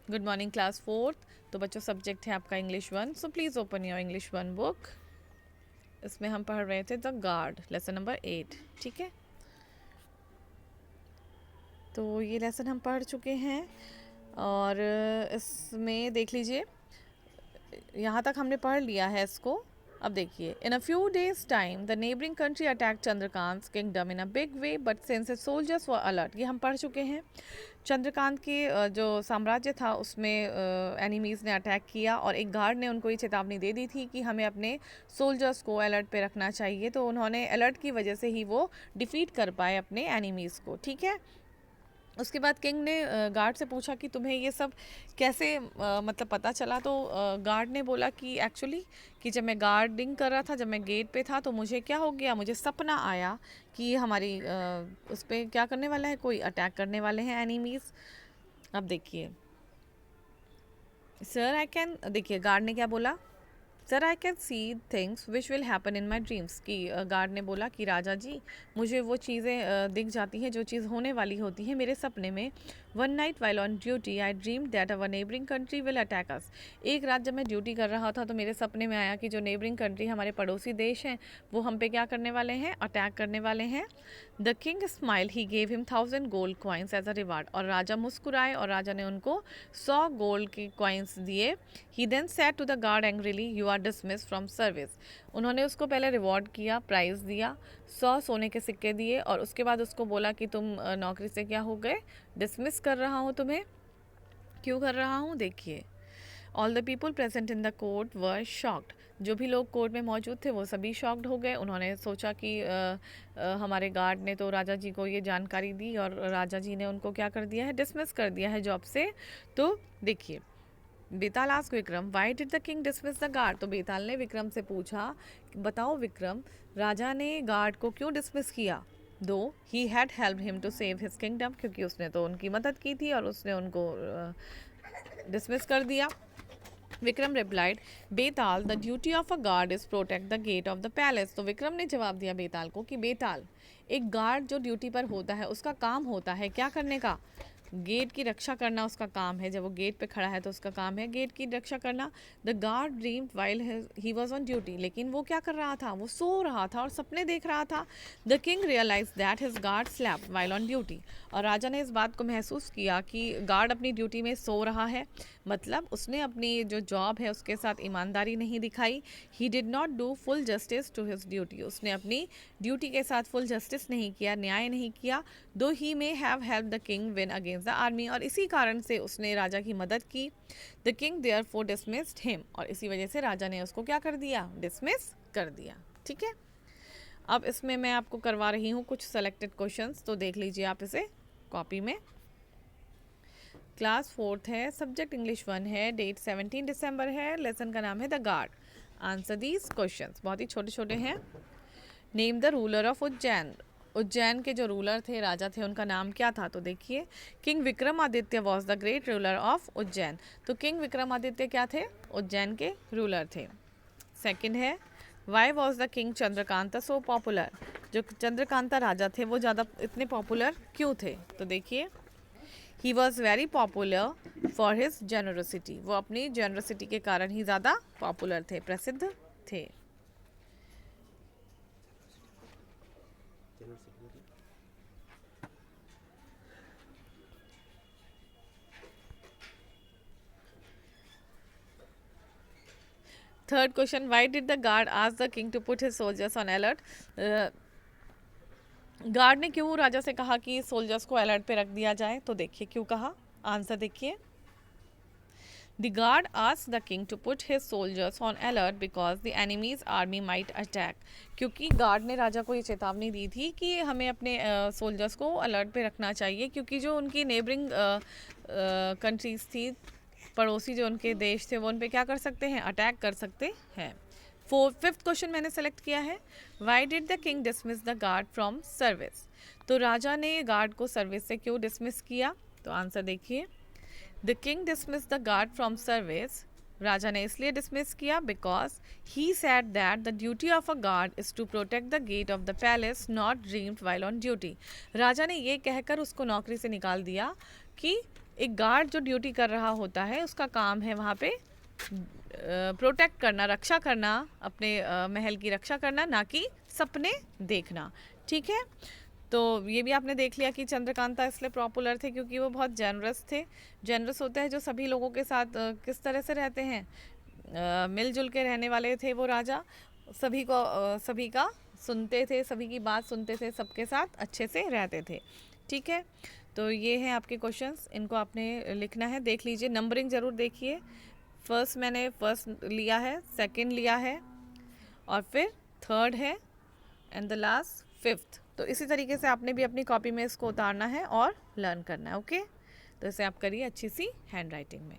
Good morning class fourth. तो बच्चों subject है आपका English one, so please open your English one book. इसमें हम पढ़ रहे थे द गार्ड, लेसन नंबर 8। ठीक है, तो ये लेसन हम पढ़ चुके हैं और इसमें देख लीजिए यहाँ तक हमने पढ़ लिया है इसको। अब देखिए, in a few days time the neighbouring country attack Chandrakant kingdom in a big way but since its soldiers were alert. ये हम पढ़ चुके हैं। चंद्रकांत के जो साम्राज्य था उसमें एनिमीज़ ने अटैक किया और एक गार्ड ने उनको ये चेतावनी दे दी थी कि हमें अपने सोल्जर्स को अलर्ट पे रखना चाहिए, तो उन्होंने अलर्ट की वजह से ही वो डिफीट कर पाए अपने एनिमीज़ को। ठीक है, उसके बाद किंग ने गार्ड से पूछा कि तुम्हें ये सब कैसे मतलब पता चला। तो गार्ड ने बोला कि एक्चुअली कि जब मैं गार्डिंग कर रहा था, जब मैं गेट पे था, तो मुझे क्या हो गया, मुझे सपना आया कि हमारी उस पर क्या करने वाला है, कोई अटैक करने वाले हैं एनिमीज़। अब देखिए सर आई कैन, देखिए गार्ड ने क्या बोला, sir I can see things which will happen in my dreams. कि गार्ड ने बोला कि राजा जी मुझे वो चीज़ें दिख जाती हैं जो चीज़ होने वाली होती है मेरे सपने में। One night while on duty I dream that our neighbouring country will attack अस। एक रात जब मैं ड्यूटी कर रहा था तो मेरे सपने में आया कि जो नेबरिंग कंट्री, हमारे पड़ोसी देश हैं, वो हम पे क्या करने वाले हैं, अटैक करने वाले हैं। The king smile, he gave him 1000 gold coins as a reward. और राजा मुस्कुराए और राजा ने उनको 100 गोल्ड के कॉइन्स दिए। He then said to the guard angrily, you are dismiss from service. उन्होंने उसको पहले रिवॉर्ड किया, प्राइज़ दिया, 100 सोने के सिक्के दिए और उसके बाद उसको बोला कि तुम नौकरी से क्या हो गए, डिसमिस कर रहा हूँ तुम्हें। क्यों कर रहा हूँ, देखिए। All the people present in the court were shocked. जो भी लोग कोर्ट में मौजूद थे वो सभी शॉक्ड हो गए। उन्होंने सोचा कि हमारे गार्ड ने तो राजा जी को ये जानकारी दी और राजा जी ने उनको क्या कर दिया है, डिसमिस कर दिया है जॉब से। तो देखिए, Betal ask Vikram, why did the king dismiss the guard. तो बेताल ने विक्रम से पूछा, बताओ विक्रम, राजा ने गार्ड को क्यों डिसमिस किया। Though he had help him to save his kingdom, क्योंकि उसने तो उनकी मदद की थी और उसने उनको डिसमिस कर दिया। Vikram replied, Betal the duty of a guard is protect the gate of the palace. तो विक्रम ने जवाब दिया बेताल को कि बेताल, एक गार्ड जो ड्यूटी पर होता है उसका काम होता है क्या करने का, गेट की रक्षा करना उसका काम है। जब वो गेट पे खड़ा है तो उसका काम है गेट की रक्षा करना। The guard dreamed while he was on duty, लेकिन वो क्या कर रहा था, वो सो रहा था और सपने देख रहा था। The king realise that his guard slap while on duty. और राजा ने इस बात को महसूस किया कि गार्ड अपनी ड्यूटी में सो रहा है, मतलब उसने अपनी जो जॉब है उसके साथ ईमानदारी नहीं दिखाई। He did not do full justice to his duty, उसने अपनी ड्यूटी के साथ फुल जस्टिस नहीं किया, न्याय नहीं किया। Though he may have help the king win against the army, और इसी कारण से उसने राजा की मदद की। The king therefore dismissed him, और इसी वजह से राजा ने उसको क्या कर दिया, डिसमिस कर दिया। ठीक है, अब इसमें मैं आपको करवा रही हूँ कुछ सेलेक्टेड क्वेश्चंस, तो देख लीजिए आप इसे कॉपी में। क्लास फोर्थ है, सब्जेक्ट इंग्लिश वन है, डेट 17 दिसंबर है, लेसन का नाम है the guard. Answer these questions, बहुत ही छोटे छोटे हैं। Name the ruler of Ujjain. Ujjain के जो रूलर थे, राजा थे, उनका नाम क्या था। तो देखिए, king Vikramaditya was the great ruler of Ujjain. तो किंग विक्रमादित्य क्या थे, उज्जैन के रूलर थे। सेकंड है, why was the king Chandrakanta so popular. जो चंद्रकांता राजा थे वो ज़्यादा इतने पॉपुलर क्यों थे। तो देखिए, he was very popular for his generosity, वो अपनी जेनरोसिटी के कारण ही ज़्यादा पॉपुलर थे, प्रसिद्ध थे। Third question, why did the guard ask the king to put his soldiers on alert. Guard ने क्यों राजा से कहा कि सोल्जर्स को अलर्ट पे रख दिया जाए। तो देखिए क्यों कहा, आंसर देखिए। The guard asked the king to put his soldiers on alert because the enemy's army might attack. क्योंकि गार्ड ने राजा को ये चेतावनी दी थी कि हमें अपने सोल्जर्स को अलर्ट पे रखना चाहिए, क्योंकि जो उनकी नेबरिंग कंट्रीज थी, पड़ोसी जो उनके देश थे, वो उन पे क्या कर सकते हैं, अटैक कर सकते हैं। फिफ्थ क्वेश्चन मैंने सेलेक्ट किया है, Y did the king dismiss the guard from service. तो राजा ने गार्ड को सर्विस से क्यों डिसमिस किया। तो आंसर देखिए, the king dismiss the guard from service, राजा ने इसलिए डिसमिस किया because he said that the duty of a guard is to protect the gate of the palace not dreamed while on duty. राजा ने ये कहकर उसको नौकरी से निकाल दिया कि एक गार्ड जो ड्यूटी कर रहा होता है उसका काम है वहाँ पे प्रोटेक्ट करना, रक्षा करना, अपने महल की रक्षा करना, ना कि सपने देखना। ठीक है, तो ये भी आपने देख लिया कि चंद्रकांता इसलिए पॉपुलर थे क्योंकि वो बहुत जेनरस थे। जेनरस होते हैं जो सभी लोगों के साथ किस तरह से रहते हैं, मिलजुल के रहने वाले थे वो राजा। सभी को सभी का सुनते थे, सभी की बात सुनते थे, सबके साथ अच्छे से रहते थे। ठीक है, तो ये हैं आपके क्वेश्चंस, इनको आपने लिखना है। देख लीजिए, नंबरिंग ज़रूर देखिए। फर्स्ट मैंने फर्स्ट लिया है, सेकंड लिया है, और फिर थर्ड है, एंड द लास्ट फिफ्थ। तो इसी तरीके से आपने भी अपनी कॉपी में इसको उतारना है और लर्न करना है। ओके, तो इसे आप करिए अच्छी सी हैंड राइटिंग में।